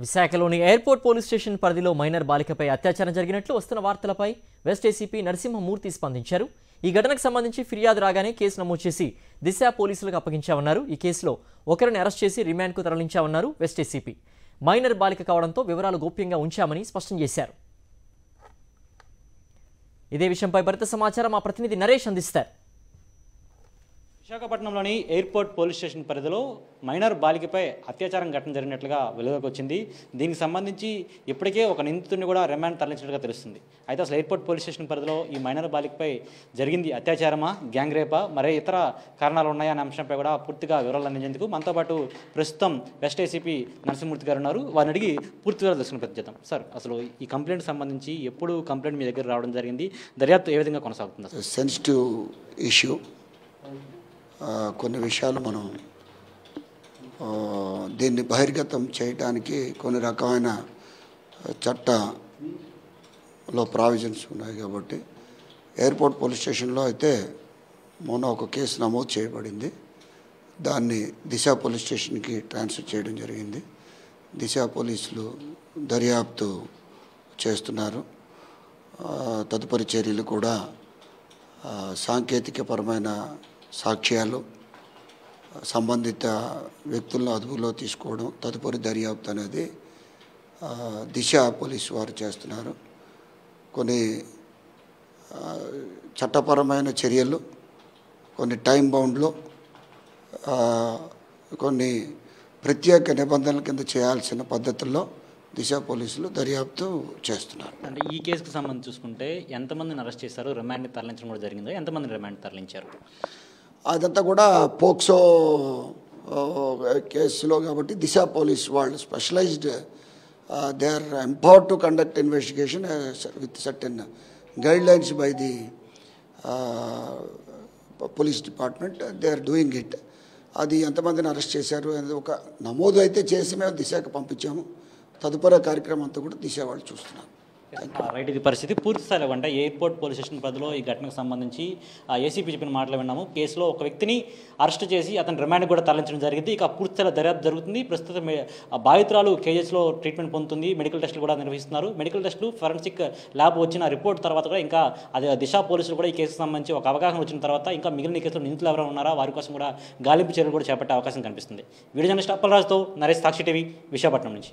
విశాఖలోని airport police station పరిధిలో minor బాలికపై అత్యాచారం జరిగినట్లు వస్తున్న వార్తలపై వెస్ట్ ఏసీపీ నరసింహమూర్తి స్పందించారు. ఈ ఘటనకు సంబంధించి ఫిర్యాదు రాగానే కేసు నమోదు చేసి దిశ పోలీసులకు అప్పగించామన్నారు. ఈ కేసులో ఒకరిని అరెస్ట్ చేసి రిమాండ్కు తరలించామన్నారు వెస్ట్ ఏసీపీ. మైనర్ బాలిక కావడంతో వివరాలు గోప్యంగా ఉంచామని స్పష్టం చేశారు. ఇదే విషయంపై మరింత సమాచారం మా ప్రతినిధి నరేష్ అందిస్తారు. విశాఖపట్నంలోని ఎయిర్పోర్ట్ పోలీస్ స్టేషన్ పరిధిలో మైనర్ బాలికపై అత్యాచారం ఘటన జరిగినట్లుగా వెలుగులోకి వచ్చింది. దీనికి సంబంధించి ఇప్పటికే ఒక నిందితుడిని కూడా రిమాండ్ తరలించినట్లుగా తెలుస్తుంది. అయితే అసలు ఎయిర్పోర్ట్ పోలీస్ స్టేషన్ పరిధిలో ఈ మైనర్ బాలికపై జరిగింది అత్యాచారమా, గ్యాంగ్ రేపా, మరే ఇతర కారణాలు ఉన్నాయా అనే అంశంపై కూడా పూర్తిగా వివరాలు అందించేందుకు మనతో పాటు ప్రస్తుతం వెస్ట్ ఏసీపీ నరసింహమూర్తి గారు ఉన్నారు. వారిని అడిగి పూర్తి వివరాలు తెలుసుకుని ప్రయత్నిద్దాం. సార్, అసలు ఈ కంప్లైంట్ సంబంధించి ఎప్పుడు కంప్లైంట్ మీ దగ్గర రావడం జరిగింది, దర్యాప్తు ఏ విధంగా కొనసాగుతుంది? సెన్సిటివ్ ఇష్యూ, కొన్ని విషయాలు మనం దీన్ని బహిర్గతం చేయడానికి కొన్ని రకమైన చట్టంలో ప్రావిజన్స్ ఉన్నాయి. కాబట్టి ఎయిర్పోర్ట్ పోలీస్ స్టేషన్లో అయితే మొన్న ఒక కేసు నమోదు చేయబడింది. దాన్ని దిశ పోలీస్ స్టేషన్కి ట్రాన్స్ఫర్ చేయడం జరిగింది. దిశ పోలీసులు దర్యాప్తు చేస్తున్నారు. తదుపరి చర్యలు కూడా సాంకేతికపరమైన సాక్ష్యాలు, సంబంధిత వ్యక్తులను అదుపులో తీసుకోవడం, తదుపరి దర్యాప్తు అనేది దిశ పోలీసు వారు చేస్తున్నారు. కొన్ని చట్టపరమైన చర్యలు, కొన్ని టైం బౌండ్లో, కొన్ని ప్రత్యేక నిబంధనల కింద చేయాల్సిన పద్ధతుల్లో దిశ పోలీసులు దర్యాప్తు చేస్తున్నారు. అంటే ఈ కేసుకు సంబంధించి చూసుకుంటే ఎంతమందిని అరెస్ట్ చేశారు, రిమాండ్ని తరలించడం కూడా జరిగిందో, ఎంతమందిని రిమాండ్ తరలించారు? అదంతా కూడా పోక్సో కేసులో కాబట్టి దిశ పోలీస్ వాళ్ళు specialised, they are empowered to conduct investigation with certain guidelines by the police department. They are doing it. అది ఎంతమందిని అరెస్ట్ చేశారు అనేది ఒక నమోదు అయితే చేసి మేము దిశకు పంపించాము. తదుపరి కార్యక్రమం అంతా కూడా దిశ వాళ్ళు చూస్తున్నారు. రైట్, ఇది పరిస్థితి పూర్తి స్థాయిలో అంటే ఎయిర్పోర్ట్ పోలీస్ స్టేషన్ పరిధిలో ఈ ఘటనకు సంబంధించి ఏసీపీ చెప్పిన మాటలు విన్నాము. కేసులో ఒక వ్యక్తిని అరెస్ట్ చేసి అతని రిమాండ్ కూడా తరలించడం జరిగింది. ఇక పూర్తి స్థాయిలో దర్యాప్తు జరుగుతుంది. ప్రస్తుతం బాధితురాలు కేజెస్లో ట్రీట్మెంట్ పొందుతుంది. మెడికల్ టెస్టులు కూడా నిర్వహిస్తున్నారు. మెడికల్ టెస్టులు, ఫోరెన్సిక్ ల్యాబ్ వచ్చిన రిపోర్ట్ తర్వాత కూడా ఇంకా అది దిశ పోలీసులు కూడా ఈ కేసుకు సంబంధించి ఒక అవగాహన వచ్చిన తర్వాత ఇంకా మిగిలిన కేసులో నిందితులు ఎవరైనా ఉన్నారా వారి కోసం కూడా గాలింపు చర్యలు కూడా చేపట్టే అవకాశం కనిపిస్తుంది. వీడియో జర్నలిస్ట్ అప్పలరాజుతో నరేష్, సాక్షి టీవీ, విశాఖపట్నం నుంచి.